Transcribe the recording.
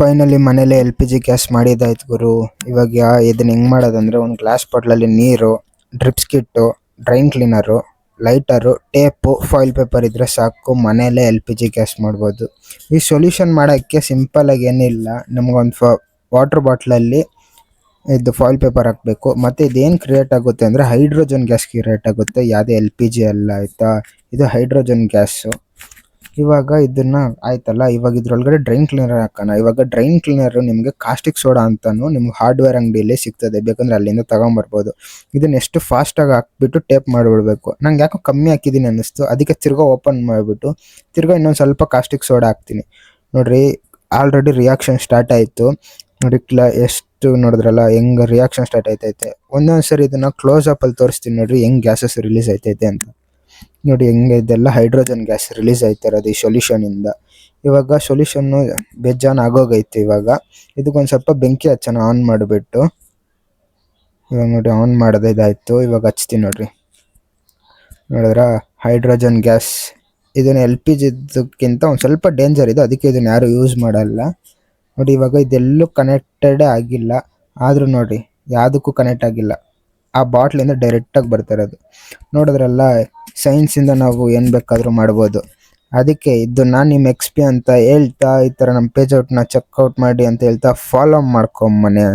Finally ಮನೇಲಿ LPG gas ಮಾಡಿದ್ದಾಯ್ತು ಗುರು. ಇವಾಗ ಇದನ್ನ ಹೆಂಗ್ ಮಾಡೋದಂದ್ರೆ, ಒಂದು ಗ್ಲಾಸ್ ಬಾಟ್ಲಲ್ಲಿ ನೀರು, drips kit, drain cleaner, lighter, tape, foil paper ಇದ್ರೆ ಸಾಕು, ಮನೇಲೆ LPG ಗ್ಯಾಸ್ ಮಾಡ್ಬೋದು. ಈ ಸೊಲ್ಯೂಷನ್ ಮಾಡೋಕ್ಕೆ ಸಿಂಪಲ್ ಆಗಿ ಏನಿಲ್ಲ, ನಮಗೊಂದು ವಾಟರ್ ಬಾಟ್ಲಲ್ಲಿ ಇದು ಫಾಯಿಲ್ ಪೇಪರ್ ಹಾಕಬೇಕು. ಮತ್ತು ಇದೇನು ಕ್ರಿಯೇಟ್ ಆಗುತ್ತೆ ಅಂದರೆ ಹೈಡ್ರೋಜನ್ ಗ್ಯಾಸ್ ಕ್ರಿಯೇಟ್ ಆಗುತ್ತೆ, ಯಾವುದೇ LPG ಅಲ್ಲ ಆಯಿತಾ. ಇದು ಹೈಡ್ರೋಜನ್ ಗ್ಯಾಸು. ಇವಾಗ ಇದನ್ನ ಆಯ್ತಲ್ಲ, ಇವಾಗ ಇದ್ರೊಳಗಡೆ ಡ್ರೈನ್ ಕ್ಲೀನರ್ ಹಾಕೋಣ. ಇವಾಗ ಡ್ರೈನ್ ಕ್ಲೀನರ್ ನಿಮಗೆ ಕಾಸ್ಟಿಕ್ ಸೋಡಾ ಅಂತಾನು ನಿಮ್ಗೆ ಹಾರ್ಡ್ವೇರ್ ಅಂಗಡಿಯಲ್ಲಿ ಸಿಗ್ತದೆ, ಬೇಕಂದ್ರೆ ಅಲ್ಲಿಂದ ತಗೊಂಬರ್ಬೋದು. ಇದನ್ನ ಎಷ್ಟು ಫಾಸ್ಟಾಗಿ ಹಾಕ್ಬಿಟ್ಟು ಟೇಪ್ ಮಾಡಿಬಿಡ್ಬೇಕು. ನಂಗೆ ಯಾಕೋ ಕಮ್ಮಿ ಹಾಕಿದ್ದೀನಿ ಅನ್ನಿಸ್ತು, ಅದಕ್ಕೆ ತಿರ್ಗಾ ಓಪನ್ ಮಾಡಿಬಿಟ್ಟು ತಿರ್ಗಾ ಇನ್ನೊಂದು ಸ್ವಲ್ಪ ಕಾಸ್ಟಿಕ್ ಸೋಡಾ ಹಾಕ್ತೀನಿ. ನೋಡ್ರಿ, ಆಲ್ರೆಡಿ ರಿಯಾಕ್ಷನ್ ಸ್ಟಾರ್ಟ್ ಆಯಿತು ನೋಡಿ. ಎಷ್ಟು ನೋಡಿದ್ರಲ್ಲ ಹೆಂಗೆ ರಿಯಾಕ್ಷನ್ ಸ್ಟಾರ್ಟ್ ಆಯ್ತೈತೆ. ಒಂದೊಂದು ಸರಿ ಇದನ್ನು ಕ್ಲೋಸ್ ಅಪ್ಪಲ್ಲಿ ತೋರಿಸ್ತೀನಿ ನೋಡ್ರಿ, ಹೆಂಗೆ ಗ್ಯಾಸಸ್ ರಿಲೀಸ್ ಆಯ್ತೈತೆ ಅಂತ. ನೋಡಿ ಹೆಂಗೆ ಇದೆಲ್ಲ ಹೈಡ್ರೋಜನ್ ಗ್ಯಾಸ್ ರಿಲೀಸ್ ಆಯ್ತಿರೋದು ಈ ಸೊಲ್ಯೂಷನಿಂದ. ಇವಾಗ ಸೊಲ್ಯೂಷನ್ನು ಬೇಜಾನ್ ಆಗೋಗೈತೆ. ಇವಾಗ ಇದಕ್ಕೊಂದು ಸ್ವಲ್ಪ ಬೆಂಕಿ ಹಚ್ಚೋಣ, ಆನ್ ಮಾಡಿಬಿಟ್ಟು. ಇವಾಗ ನೋಡಿ ಆನ್ ಮಾಡೋದು ಇದಾಯಿತು. ಇವಾಗ ಹಚ್ತೀನಿ ನೋಡ್ರಿ, ನೋಡಿದ್ರ ಹೈಡ್ರೋಜನ್ ಗ್ಯಾಸ್. ಇದನ್ನು LPG ಇದಕ್ಕಿಂತ ಒಂದು ಸ್ವಲ್ಪ ಡೇಂಜರ್ ಇದೆ, ಅದಕ್ಕೆ ಇದನ್ನು ಯಾರು ಯೂಸ್ ಮಾಡಲ್ಲ ನೋಡಿ. ಇವಾಗ ಇದೆಲ್ಲೂ ಕನೆಕ್ಟೆಡೇ ಆಗಿಲ್ಲ, ಆದರೂ ನೋಡಿ ಯಾವುದಕ್ಕೂ ಕನೆಕ್ಟ್ ಆಗಿಲ್ಲ. ಆ ಬಾಟ್ಲಿಂದ ಡೈರೆಕ್ಟಾಗಿ ಬರ್ತಾ ಇರೋದು. ನೋಡಿದ್ರಲ್ಲ, ಸೈನ್ಸಿಂದ ನಾವು ಏನು ಬೇಕಾದರೂ ಮಾಡ್ಬೋದು. ಅದಕ್ಕೆ ಇದು ನಾನು ನಿಮ್ಮ XP ಅಂತ ಹೇಳ್ತಾ, ಈ ಥರ ನಮ್ಮ ಪೇಜ್ ಔಟ್ನ ಚೆಕ್ಔಟ್ ಮಾಡಿ ಅಂತ ಹೇಳ್ತಾ ಫಾಲೋ ಮಾಡ್ಕೊಂಬನೆ.